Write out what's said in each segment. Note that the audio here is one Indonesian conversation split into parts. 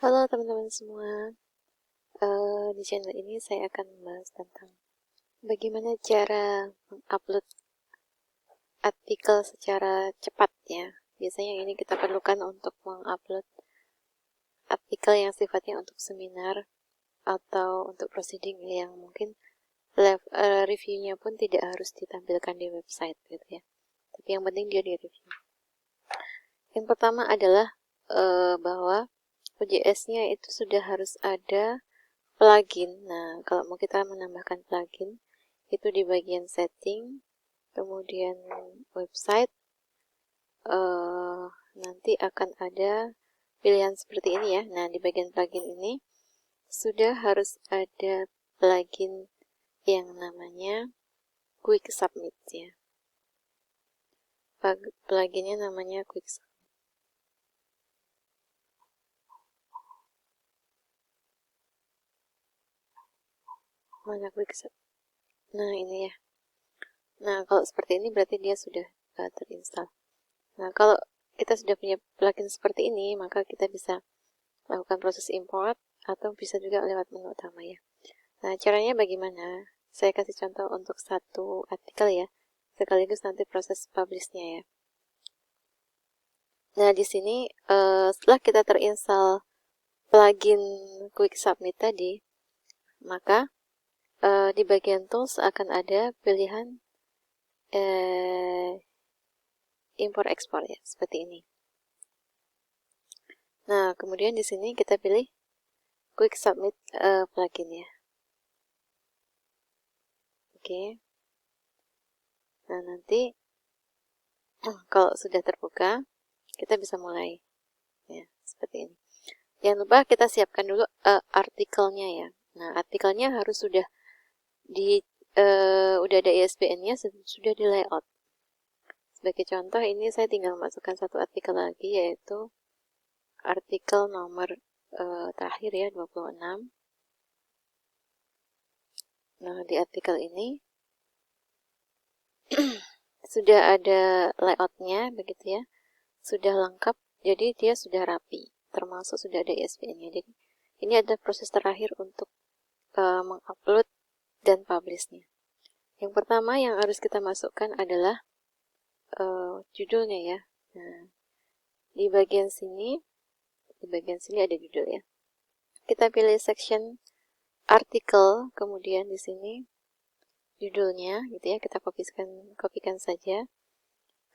Halo teman-teman semua, di channel ini saya akan membahas tentang bagaimana cara mengupload artikel secara cepat ya. Biasanya ini kita perlukan untuk mengupload artikel yang sifatnya untuk seminar atau untuk proceeding yang mungkin reviewnya pun tidak harus ditampilkan di website gitu ya. Tapi yang penting dia di review. Yang pertama adalah bahwa OJS-nya itu sudah harus ada plugin. Nah, kalau mau kita menambahkan plugin, itu di bagian setting, kemudian website, nanti akan ada pilihan seperti ini ya. Nah, di bagian plugin ini sudah harus ada plugin yang namanya Quick Submit ya. Pluginnya namanya Quick Submit. Mana Quick Submit? Nah, ini ya. Nah, kalau seperti ini berarti dia sudah terinstall. Nah, kalau kita sudah punya plugin seperti ini, maka kita bisa lakukan proses import atau bisa juga lewat menu utama ya. Nah, caranya bagaimana? Saya kasih contoh untuk satu artikel ya, sekaligus nanti proses publish-nya ya. Nah, di sini setelah kita terinstall plugin Quick Submit tadi, maka di bagian tools akan ada pilihan import export ya, seperti ini. Nah, kemudian di sini kita pilih Quick Submit plugin ya. Oke. Nah, nanti kalau sudah terbuka, kita bisa mulai. Ya, seperti ini. Jangan lupa kita siapkan dulu artikelnya ya. Nah, artikelnya harus sudah udah ada ISBN-nya, sudah di layout. Sebagai contoh, ini saya tinggal masukkan satu artikel lagi, yaitu artikel nomor terakhir ya, 26. Nah, di artikel ini sudah ada layoutnya begitu ya, sudah lengkap, jadi dia sudah rapi, termasuk sudah ada ISBN-nya. Jadi ini adalah proses terakhir untuk mengupload dan publish-nya. Yang pertama yang harus kita masukkan adalah judulnya ya. Nah, di bagian sini ada judul ya. Kita pilih section artikel, kemudian di sini judulnya gitu ya, kita kopikan saja.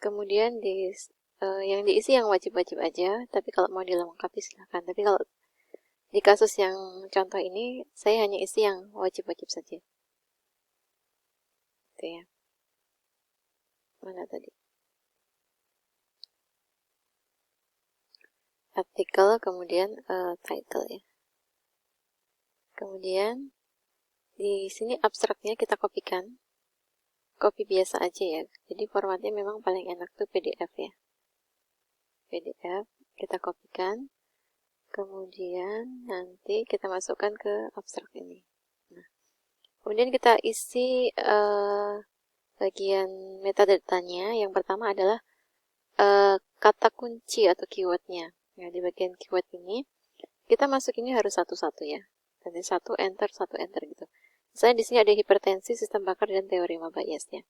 Kemudian yang diisi yang wajib-wajib aja, tapi kalau mau dilengkapi silahkan. Tapi kalau di kasus yang contoh ini, saya hanya isi yang wajib-wajib saja. Gitu ya. Mana tadi? Artikel, kemudian title ya. Kemudian di sini abstraknya kita kopikan. Copy biasa aja ya. Jadi formatnya memang paling enak tuh PDF ya. PDF kita kopikan. Kemudian nanti kita masukkan ke abstrak ini. Nah, kemudian kita isi bagian metadatanya. Yang pertama adalah kata kunci atau keywordnya. Nah, di bagian keyword ini kita masukinnya harus satu-satu ya. Nanti satu enter gitu. Misalnya di sini ada hipertensi, sistem bakar, dan teorema Bayes ya.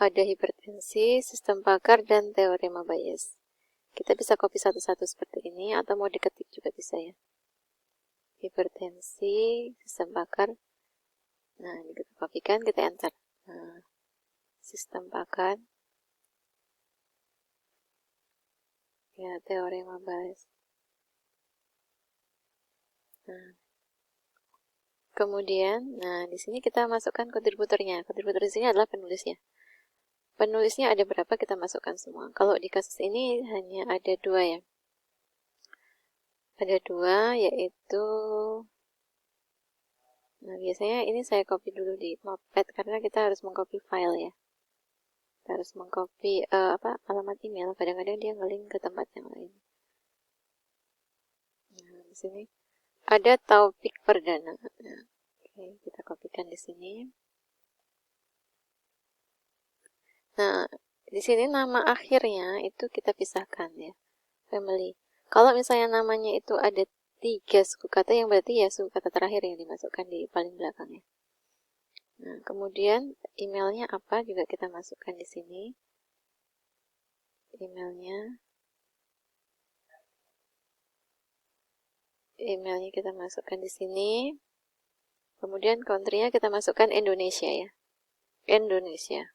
Ada hipertensi, sistem bakar, dan teorema Bayes. Kita bisa copy satu-satu seperti ini, atau mau diketik juga bisa ya. Hipertensi, sistem bakar. Nah, ini kita kopikan, kita enter. Nah, sistem bakar. Ya, teorema Bayes. Nah, kemudian, di sini kita masukkan kontributornya. Kontributor di sini adalah penulisnya. Penulisnya ada berapa, kita masukkan semua. Kalau di kasus ini hanya ada 2 ya. Ada 2, yaitu biasanya ini saya copy dulu di notepad karena kita harus mengcopy file ya. Kita harus mengcopy alamat email. Kadang-kadang dia nge-link ke tempat yang lain. Nah, di sini ada topik perdana. Nah, oke, kita kopikan di sini. Nah, di sini nama akhirnya itu kita pisahkan ya. Family. Kalau misalnya namanya itu ada 3 suku kata, yang berarti ya suku kata terakhir yang dimasukkan di paling belakangnya. Nah, kemudian emailnya apa juga kita masukkan di sini. Emailnya kita masukkan di sini. Kemudian country-nya kita masukkan Indonesia ya. Indonesia.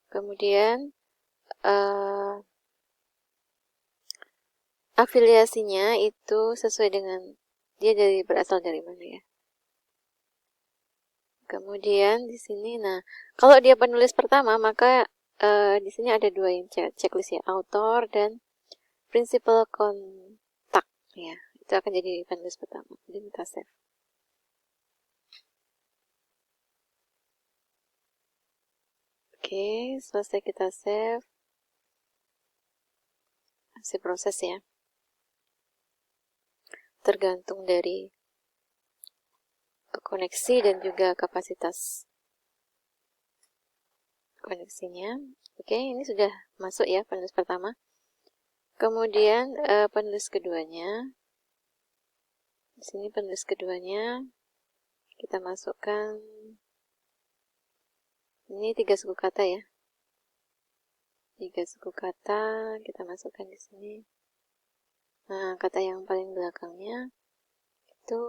Kemudian afiliasinya itu sesuai dengan dia berasal dari mana ya. Kemudian di sini, nah kalau dia penulis pertama maka di sini ada 2 yang checklist ya, author dan principal contact ya. Itu akan jadi penulis pertama. Jadi kita save. Oke, selesai kita save. Masih proses ya. Tergantung dari koneksi dan juga kapasitas koneksinya. Oke, ini sudah masuk ya penulis pertama. Kemudian penulis keduanya. Di sini penulis keduanya kita masukkan. Ini 3 suku kata ya. 3 suku kata kita masukkan di sini. Nah, kata yang paling belakangnya itu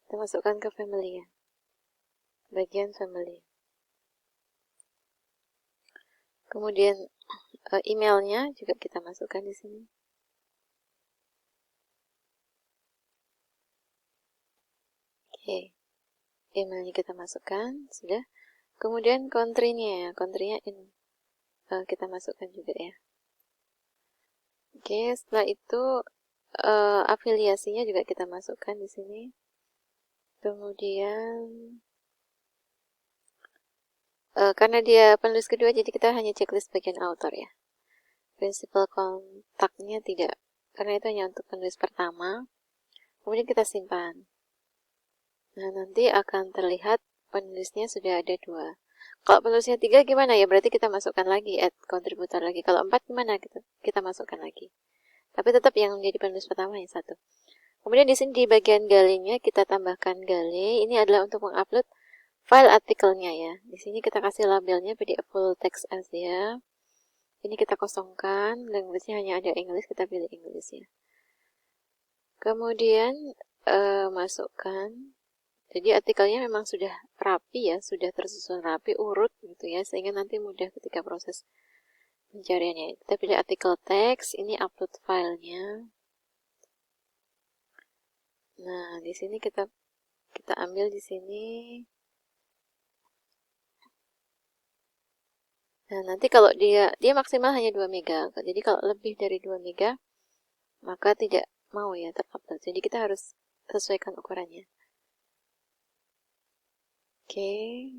kita masukkan ke family ya. Bagian family. Kemudian emailnya juga kita masukkan di sini. Oke. Emailnya kita masukkan, sudah. Kemudian country-nya ya, country-nya kita masukkan juga ya. Oke, setelah itu afiliasinya juga kita masukkan di sini. Kemudian karena dia penulis kedua, jadi kita hanya checklist bagian author ya. Principal kontaknya tidak, karena itu hanya untuk penulis pertama. Kemudian kita simpan. Nah, nanti akan terlihat penulisnya sudah ada 2. Kalau penulisnya 3 gimana ya? Berarti kita masukkan lagi, add kontributor lagi. Kalau 4 gimana? Kita masukkan lagi. Tapi tetap yang menjadi penulis pertama yang 1. Kemudian di sini di bagian galenya kita tambahkan gale. Ini adalah untuk mengupload file artikelnya ya. Di sini kita kasih labelnya PDF full text aja. Ini kita kosongkan, language-nya hanya ada English, kita pilih English ya. Kemudian masukkan. Jadi artikelnya memang sudah rapi ya, sudah tersusun rapi, urut gitu ya, sehingga nanti mudah ketika proses pencariannya. Kita pilih artikel teks, ini upload filenya. Nah, di sini kita ambil di sini. Nah, nanti kalau dia maksimal hanya 2 mega. Jadi kalau lebih dari 2 mega, maka tidak mau ya terupload. Jadi kita harus sesuaikan ukurannya. Oke,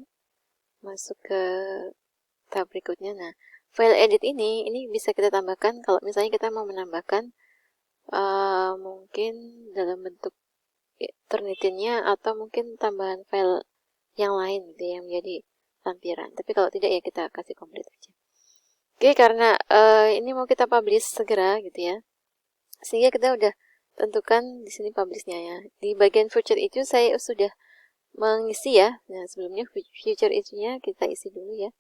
masuk ke tab berikutnya. Nah, file edit ini bisa kita tambahkan kalau misalnya kita mau menambahkan mungkin dalam bentuk Turnitinnya atau mungkin tambahan file yang lain gitu yang menjadi lampiran. Tapi kalau tidak ya kita kasih komplit aja. Oke, karena ini mau kita publish segera gitu ya. Sehingga kita udah tentukan di sini publishnya ya. Di bagian future itu saya sudah mengisi ya. Nah, sebelumnya future isunya kita isi dulu ya.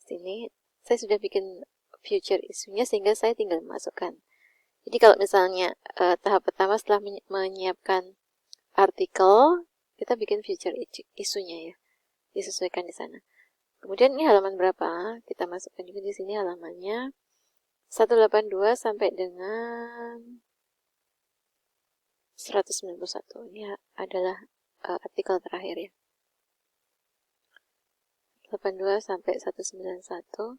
Sini saya sudah bikin future isunya sehingga saya tinggal masukkan. Jadi kalau misalnya tahap pertama setelah menyiapkan artikel, kita bikin future isunya ya. Disesuaikan di sana. Kemudian ini halaman berapa? Kita masukkan juga di sini halamannya 182 sampai dengan 191. Ini adalah artikel terakhir ya. 82 sampai 191.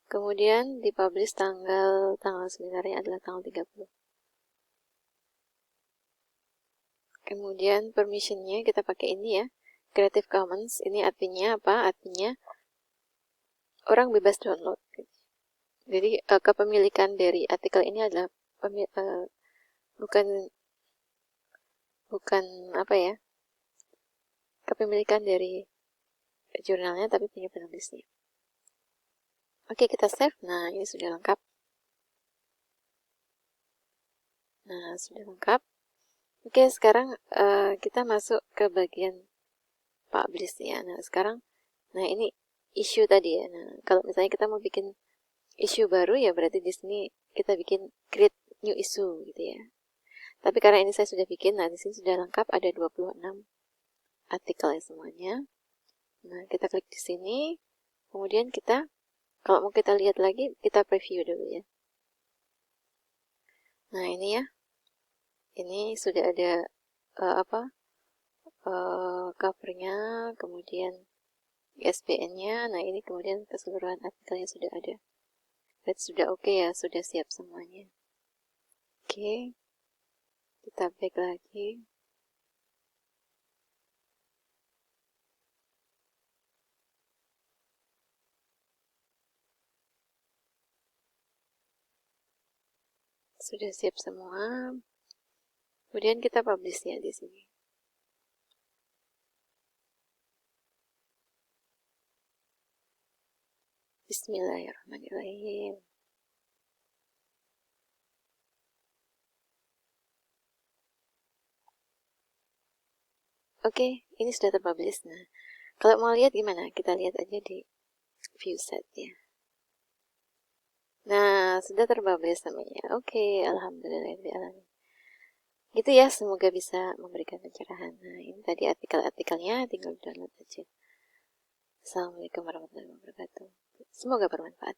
Kemudian dipublish tanggal sebenarnya adalah tanggal 30. Kemudian permissionnya kita pakai ini ya, Creative Commons. Ini artinya apa? Artinya orang bebas download. Jadi kepemilikan dari artikel ini adalah bukan apa ya, kepemilikan dari jurnalnya, tapi punya penulisnya. Oke, kita save. Nah, ini sudah lengkap. Nah, sudah lengkap. Oke, sekarang kita masuk ke bagian publish ya. Nah, sekarang, nah ini issue tadi ya. Nah, kalau misalnya kita mau bikin issue baru ya berarti di sini kita bikin create new issue gitu ya. Tapi karena ini saya sudah bikin, nah di sini sudah lengkap ada 26 artikel ya semuanya. Nah, kita klik di sini, kemudian kita kalau mau kita lihat lagi, kita preview dulu ya. Nah, ini ya. Ini sudah ada covernya, kemudian ISBN-nya. Nah, ini kemudian keseluruhan artikelnya sudah ada. Berarti sudah oke ya, sudah siap semuanya. Oke, kita back lagi. Sudah siap semua. Kemudian kita publish ya di sini. Bismillahirrahmanirrahim. Oke, ini sudah terpublish. Nah, kalau mau lihat gimana? Kita lihat aja di view set ya. Nah, sudah terpublish namanya. Oke, alhamdulillah. Gitu ya, semoga bisa memberikan pencerahan. Nah, ini tadi artikel-artikelnya, tinggal download aja. Assalamualaikum warahmatullahi wabarakatuh. Semoga bermanfaat.